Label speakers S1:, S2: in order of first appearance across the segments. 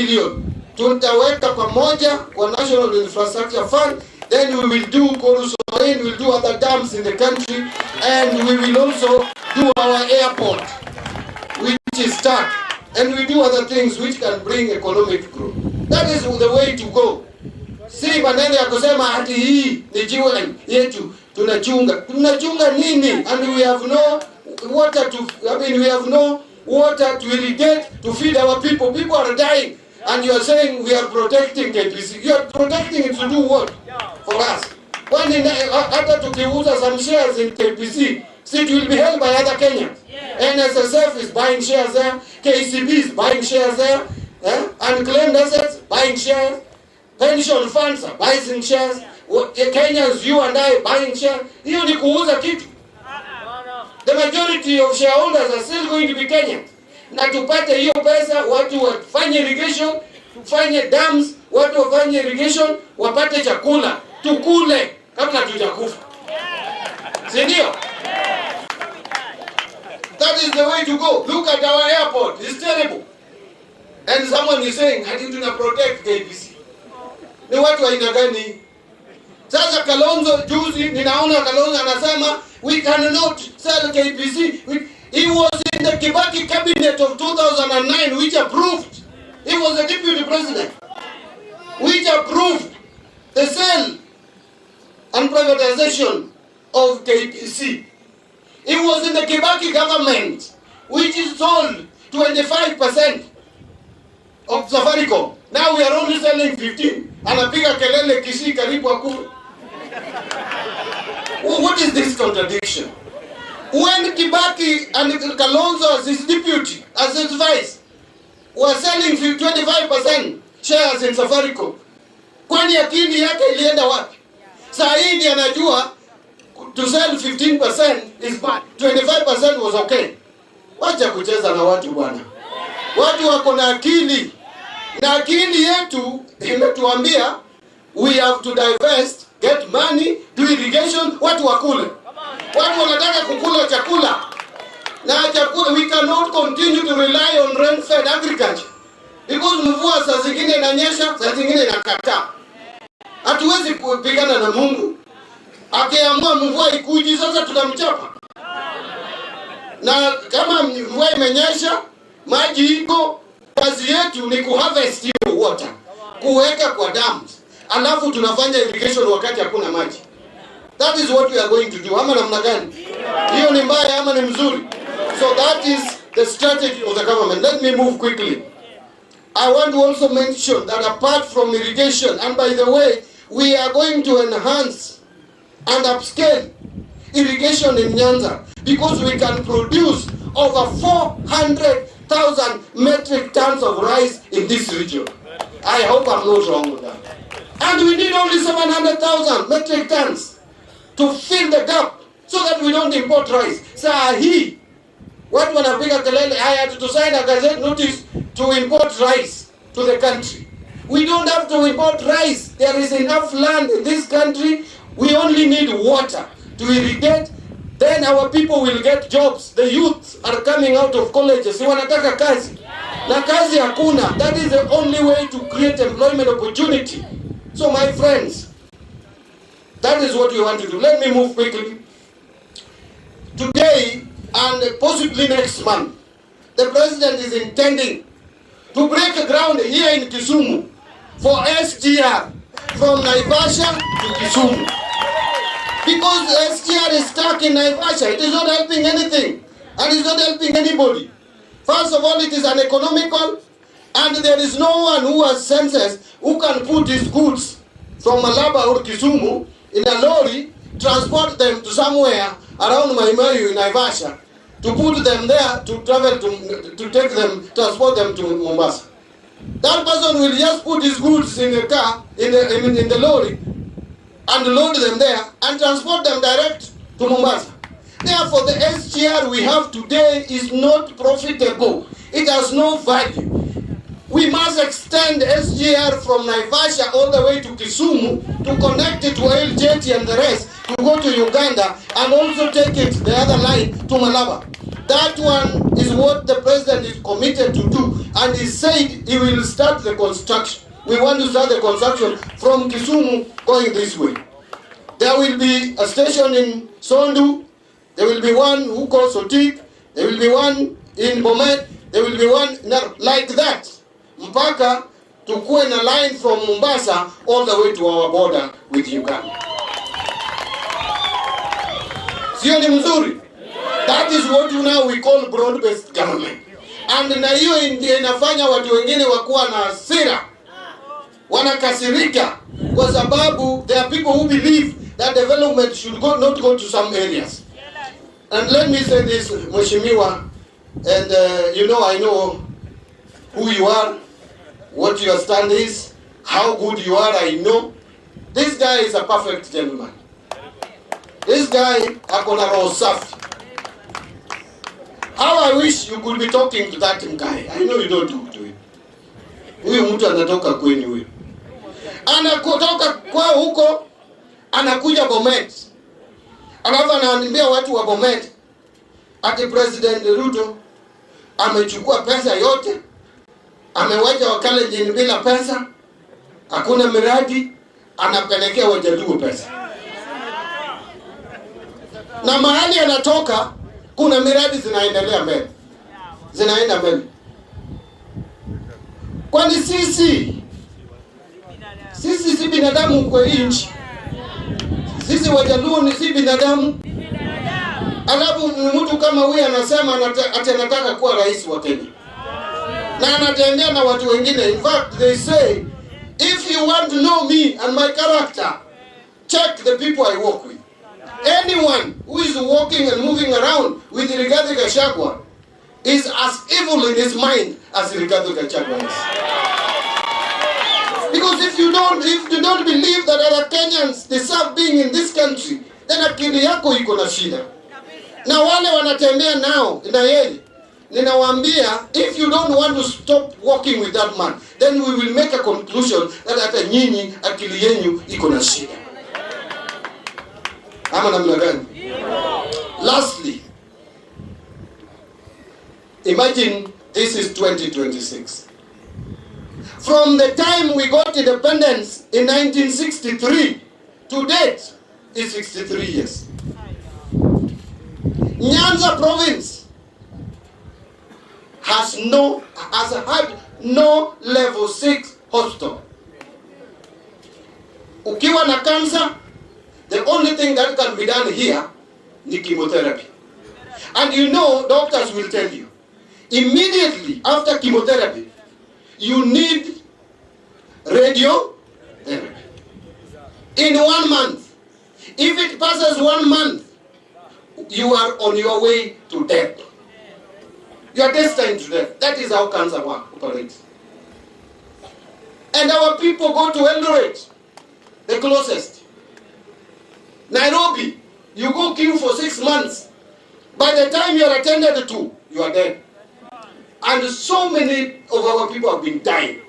S1: billion. Tutaweka pamoja kwa National Infrastructure Fund. Then we will do Korusoin, we will do other dams in the country, and we will also do our airport, which is stuck, and we do other things which can bring economic growth. That is the way to go. Si maneno ya kusema hati hii ni jiwe yetu tunachunga nini, and we have no water to, we have no water to irrigate to feed our people. People are dying, and you are saying we are protecting KPC. You are protecting it to do what for us? When after tukiuza some shares in KPC, see, it will be held by other Kenyans. NSSF is buying shares there, KCB is buying shares there, unclaimed assets buying shares, pension funds are buying shares, Kenyans, you and I buying shares. Hiyo ni kuuza kitu. The majority of shareholders are still going to be Kenyans. Na tupate hiyo pesa, watu wafanye irrigation, tufanye dams, watu wafanye irrigation, wapate chakula, tukule kabla tutakufa. Si ndio? That is the way to go. Look at our airport. It's terrible. And someone is saying, I didn't protect KPC. Ni watu wa aina gani? Sasa Kalonzo juzi, ninaona Kalonzo anasema, we cannot sell KPC. He was in the Kibaki cabinet of 2009, which approved. He was the deputy president, which approved the sale and privatization of KPC. It was in the Kibaki government, which is sold 25% of Safaricom. Now we are only selling 15. Anapiga kelele Kisii karibu akuru. What is this contradiction? When Kibaki and Kalonzo as his deputy, as his vice, were selling 25% shares in Safaricom, kwani akili yake ilienda wapi? Saa hii ndiye anajua to sell 15% is bad. 25% was okay. Wacha kucheza na watu bwana. Watu wako na akili. Na akili yetu imetuambia we have to divest, get money, do irrigation, watu wakule. Watu wanataka kukula chakula. Na chakula, we cannot continue to rely on rain-fed agriculture. Because mvua saa zingine inanyesha, saa zingine inakataa. Hatuwezi kupigana na Mungu. Akiamua mvua ikuji, sasa tunamchapa. Na kama mvua imenyesha, maji iko, kazi yetu ni kuharvest hiyo water, kuweka kwa dams, alafu tunafanya irrigation wakati hakuna maji. That is what we are going to do. Ama namna gani? Hiyo ni mbaya ama ni mzuri? So that is the strategy of the government. Let me move quickly. I want to also mention that apart from irrigation, and by the way, we are going to enhance and upscale irrigation in Nyanza, because we can produce over 400,000 metric tons of rice in this region. I hope I'm not wrong with that. And we need only 700,000 metric tons to fill the gap so that we don't import rice. Saa hii watu wanapiga kelele haya tutusaini a gazette notice to import rice to the country. We don't have to import rice. There is enough land in this country. We only need water to irrigate. Then our people will get jobs. The youth are coming out of colleges. Wanataka kazi. Na kazi hakuna. That is the only way to create employment opportunity. So my friends, that is what we want to do. Let me move quickly. Today and possibly next month, the president is intending to break ground here in Kisumu for SGR from Naivasha to Kisumu. Because SGR is stuck in Naivasha. It is not helping anything. And it is not helping anybody. First of all, it is uneconomical. And there is no one who has senses who can put his goods from Malaba or Kisumu in a lorry, transport them to somewhere around Maimayu in Naivasha, to put them there, to travel to take them, transport them to Mombasa. That person will just put his goods in the car, in the lorry, and load them there, and transport them direct to Mombasa. Therefore, the SGR we have today is not profitable. It has no value. We must extend SGR from Naivasha all the way to Kisumu to connect it to LJT and the rest, to go to Uganda, and also take it the other line to Malaba. That one is what the president is committed to do, and he said he will start the construction. We want to start the construction from Kisumu going this way. There will be a station in Sondu, there will be one who calls Sotik, there will be one in Bomet, there will be one like that. Mpaka tukue na line from Mombasa all the way to our border with Uganda. Sio ni mzuri? That is what now we call broad-based government. And na hiyo ndio inafanya watu wengine wakuwa na hasira. Wanakasirika kwa sababu there are people who believe that development should not go to some areas. And let me say this, Mheshimiwa, and I know who you are, what your stand is, how good you are, I know. This guy is a perfect gentleman. This guy akona roho safi. How I wish you could be talking to that guy. I know you don't talk to him. Huyu mtu anatoka kwenye huyu. Anakutoka kwa huko, anakuja Bomet. Alafu anaambia watu wa Bomet ati President Ruto amechukua pesa yote, amewacha Wakalenjin bila pesa, hakuna miradi, anapelekea Wajaluo pesa. Na mahali anatoka kuna miradi zinaendelea mbele. Zinaenda mbele. Kwani sisi si binadamu kwa nchi. Sisi Wajaluo ni si binadamu. Alafu mtu kama huyu anasema anataka kuwa rais wa Kenya. Na anatembea na watu wengine. In fact, they say, if you want to know me and my character, check the people I work with. Anyone who is walking and moving around with Rigathi Gachagua is as evil in his mind as Rigathi Gachagua is. Because if you don't believe that other Kenyans deserve being in this country, then akili yako iko na shida. Na wale wanatembea nao na yeye, ninawaambia, if you don't want to stop walking with that man, then we will make a conclusion that hata nyinyi akili yenu iko na shida. Ama namna gani? Lastly, imagine this is 2026. From the time we got independence in 1963 to date is 63 years. Nyanza province has had no level 6 hospital. Ukiwa na cancer, the only thing that can be done here is chemotherapy. And doctors will tell you, immediately after chemotherapy, you need radiotherapy. In 1 month. If it passes 1 month, you are on your way to death. You are destined to death. That is how cancer operates. And our people go to Eldoret, the closest. Nairobi, you go queue for 6 months. By the time you are attended to, you are dead. And so many of our people have been dying.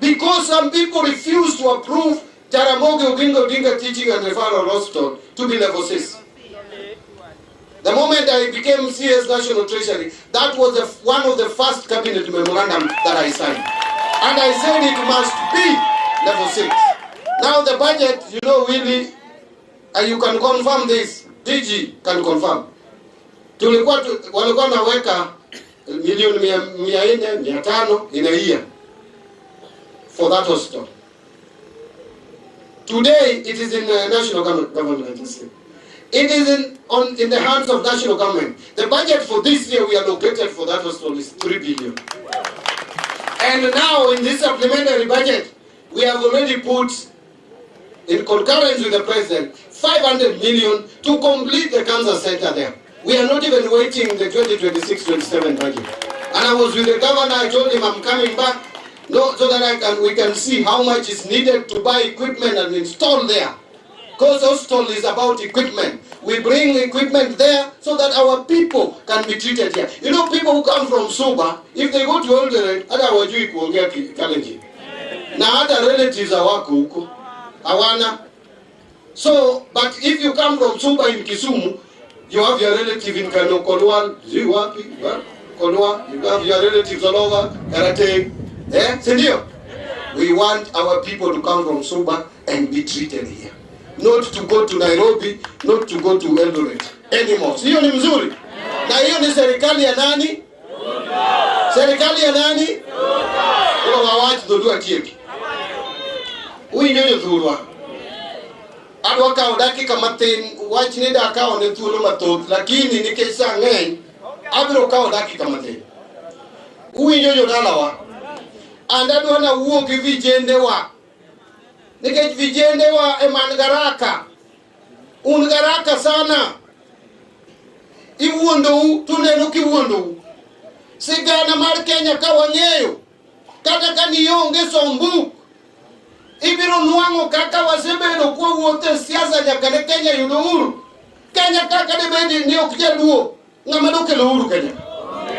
S1: Because some people refuse to approve Jaramogi Oginga Odinga Teaching and Referral Hospital to be level 6. The moment I became CS National Treasury, that was one of the first cabinet memorandum that I signed. And I said it must be level 6. Now the budget, really, you can confirm this. DG can confirm. Walikuwa naweka milioni 400, 500 in a year for that hospital. Today, it is in the national government. It is in the hands of national government. The budget for this year we allocated for that hospital is 3 billion. And now in this supplementary budget, we have already put, in concurrence with the president, 500 million to complete the cancer center there. We are not even waiting the 2026-27 budget. And I was with the governor, I told him I'm coming back, so that we can see how much is needed to buy equipment and install there. Because hospital is about equipment. We bring equipment there so that our people can be treated here. People who come from Suba, if they go to Eldoret, hata hawajui kuongea Kalenjin. Na hata relatives hawako huko. Hawana. So, but if you come from Suba in Kisumu, You have your relative in Kanokolwan, Ziwapi, Kolwa, you have your relatives all over, Karate. Sendio? We want our people to come from Suba and be treated here. Not to go to Nairobi, not to go to Eldoret anymore. Sio ni mzuri? Na hiyo ni serikali ya nani? Serikali ya nani? Kwa wawachi dodua tieki. Uinyo dhurwa. Adwa ka odaki kamatin wachi ni da ka one thulo mathoth lakini nikesa ng'eny abiro ka odaki kamatin. Uinyo dalawa. Andadwa na wuo gi vijende wa. Nikech vijende wa eman garaka. Un garaka sana. Iwuondo tuneno kiwuondo. Sigana mar Kenya ka wang'eyo. Kata ka ni onge sombu. Ibiro nuang'o kaka wasebedo kwa wuothe siasa nyaka ne Kenya yudo uhuru. Kenya kaka de bedi ni ok jaduo. Ng'ama dokelo uhuru Kenya.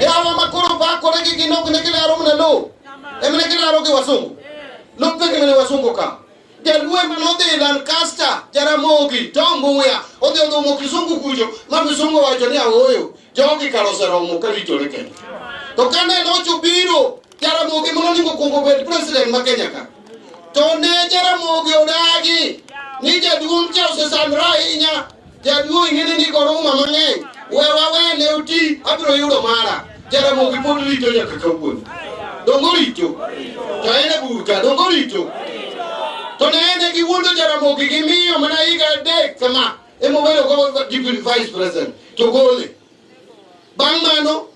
S1: Yawa makoro bakore gi ginok ne gilaro mna lo. Emne gilaro gi wasungu. Lope gi mene wasungu ka. Jalue manodhi Lancaster, Jaramogi, Tombuya, odhi odomo kisungu kujo, ma kisungu wacho ni aoyo, jogi karoseromo karitore Kenya. To kane nocho biro, Jaramogi moningo kungo bed president ma Kenya ka. To ne Jaramogi odagi, ni jaduong' cha osesandra ahinya, jaduong' ing'eni ni koruma mang'eny, wene uti, abiro yudo mara. Jaramogi pod rito nyaka kawuono. Dongo rito, to ene burka, dongo rito. To ne gi wuondo Jaramogi gimiyo mana higa adek kama emo bedo go deputy vice president to gole. Bang' mano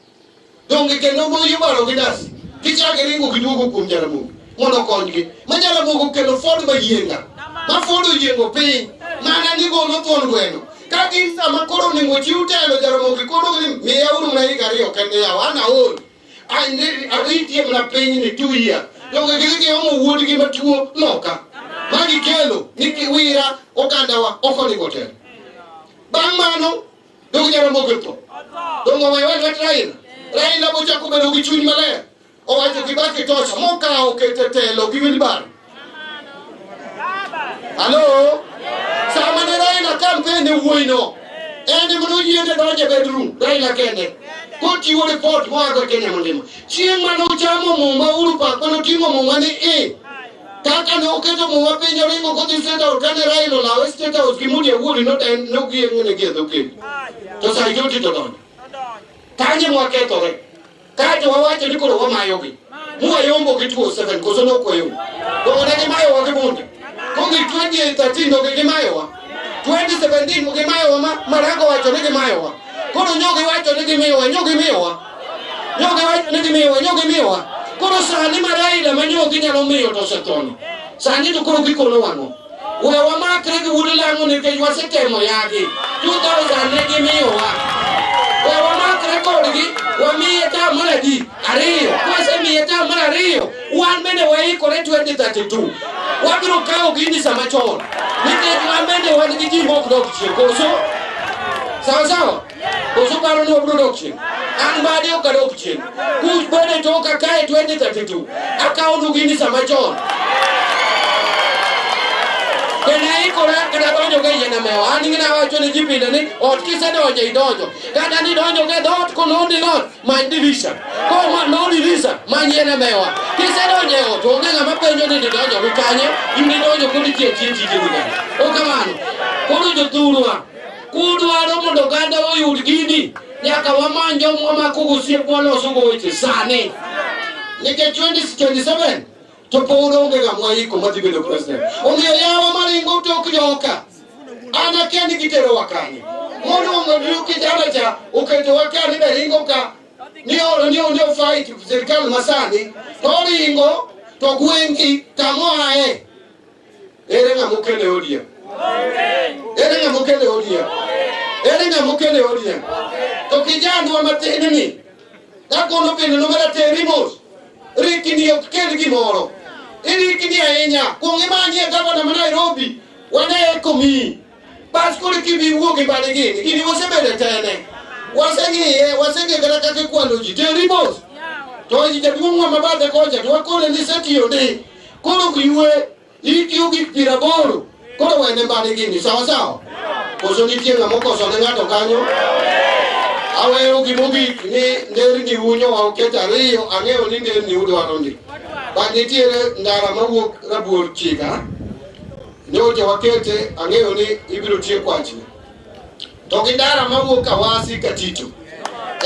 S1: donge kendo mo yibaro gidas kichage ringo giduogo kuom Jaramogi mondo konygi. Ma Jaramogi kelo Ford mayienga ma Ford oyiengo piny mana ni golo thuon gweno. Ka gin sama koro ningo chiw telo Jaramogi koro ni miya uru mana higa ariyo kende yawa ana ol. Aritie mana piny ni 2 years. Donge gigi omo wuodgi matuo loka. Magi kelo niki wira ogandawa okonigo telo. Bang' mano donge Jaramogi to. Donge wewe Raila bochako bedo gi chuny maler. Owacho Kibaki tocha mokawo kete telo gi wilbar. Hello? Sama ne Raila campaign wuoino. Ende mono yiende donje bedroom. Raila kende. Kochiwo report moago Kenya mangima. Chieng' mano chamo muma Uhuru Park mano timo muma ni kaka ne oketo muma piny oringo kodhi State House kane Raila olawe State House gi Mudi Awuor nogie ng'ene gi edhoke. To sa yoti to donjo. Kanye mwakethore. Kato wawacho ni koro wamayogi. Mwayombo gi 27 koso nokweyo. To ne gimayowa gi bunde. Kongi 2013 no gimayowa. 2017 no gimayowa Marago wacho ni gimayowa. Koro nyogi wacho ni gimiyowa, nyogi miyowa. Nyogi wacho ni gimiyowa, nyogi miyowa. Koro sani ma Raila ma nyogi nyalo miyo to setoni. Sani to koro gikono wang'o. Wewa makre gi wude lang'o nikech wasetemo yagi. 2000 ne gimiyowa. Wewa makre kodgi wamiye tam mar adi ariyo. Kwasemiye tam mar ariyo, wan bende waikore 2032. Wabiro kawo gini sama chon. Nikech wan bende wan gi ji mok dok chien. Koso? Sawa? Koso paro ni wabiro dok chien. An Mbadi ok adok chien. Kuch bende toka kae 2032. Akawo nu gini sama chon. Kena ikore kada donjo ga yena mewa. An ngina wacho ni jipinde ni ot kisedonjo idonjo. Kata ni donjo ga dot konondi not many dirisha. Ko ma no dirisha many yena mewa. Kisedonjo ot onge ng'ama penjo ni donjo gi kanye. Indi donjo kodi chien tije ni. O kamano. Koro jothurwa. Kudwaro mondo ganda oyud gini. Nyaka wamanjo mwamako gosiep waloso go weche sani. Nikech 2027 to pod onge ng'ama iko madhi bedo president. Omiyo yawa maringo tok joka. Ana kendi gitero wakanye. Mondo kijana cha oketo wakanye beringo ka. Nio fight serikali masani. Toringo to gwengi kamoae. Ere ng'ama okele odia. Ere ng'ama okele odia. Ere ng'ama okele odia. To kijana wa matini ni. Dakono pino nomera terimos. Rikini okele gimoro. Irikini ahinya. Kuonge manye gavana ma Nairobi. Wane ekomi. Bas kuri kibi wuogi Mbadi gini. Gini wasebede tene. Waseng'e kata kaka kwano ji. Terimos. To ji jaduong' wa mabadhe kocha. To wakone ni setiyo ndi. Koro giwe. Iki ugi piraboro. Koro wene Mbadi gini. Sawa. Koso nitie ng'amo koso ne ng'ato kanyo. Awero gimogik ni nderni unyo oket ariyo, ang'eyo ni nderni udwaro ndi. But nitiere ndara mawuok Rabuor Chiga, nyocha wakete, ang'eyo ni ibiro tiek wachni. To gi ndara mawuok Kawasi Katito,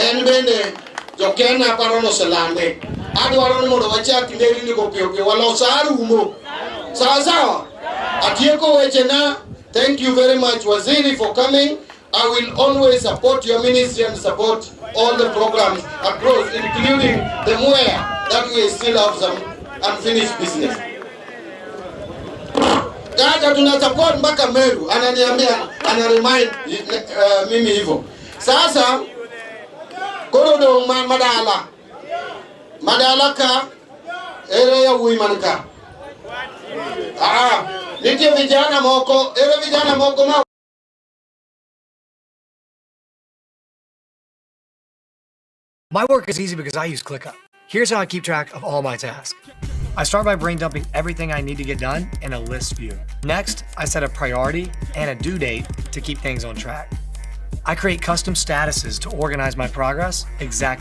S1: en bende jokenya paro noselande. Adwaro ni mondo wachak nderni go piyo piyo, walos arumo. Sawa. Atieko wechena. Thank you very much, Waziri, for coming. I will always support your ministry and support all the programs across, including the Muuga, that we still have some unfinished business. Dada tuna support mpaka Meru, ananiambia, anaremind mimi hivyo. Sasa, korodo madala. Madala ka, ere ya uimanka. Nitie vijana moko, ere vijana moko ma.
S2: My work is easy because I use ClickUp. Here's how I keep track of all my tasks. I start by brain dumping everything I need to get done in a list view. Next, I set a priority and a due date to keep things on track. I create custom statuses to organize my progress exactly